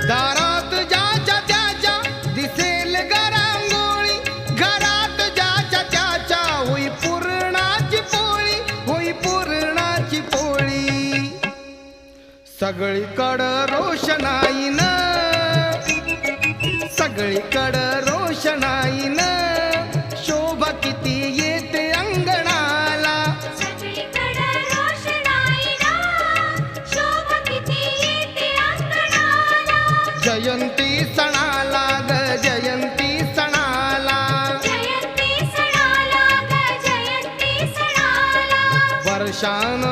दारात ज्याच्या त्याच्या दिसेल गरांगोळी, घरात ज्याच्या त्याच्या होई पुरणाची पोळी, होई पुरणाची पोळी. सगळीकडं रोषणाईन, सगळीकडं रोषणाईन, शोभा किती येते अंगणाला. सगळीकडं रोषणाईन, शोभा किती येते अंगणाला. जयंती सणाला ग जयंती सणाला, जयंती सणाला ग जयंती सणाला. वर्षान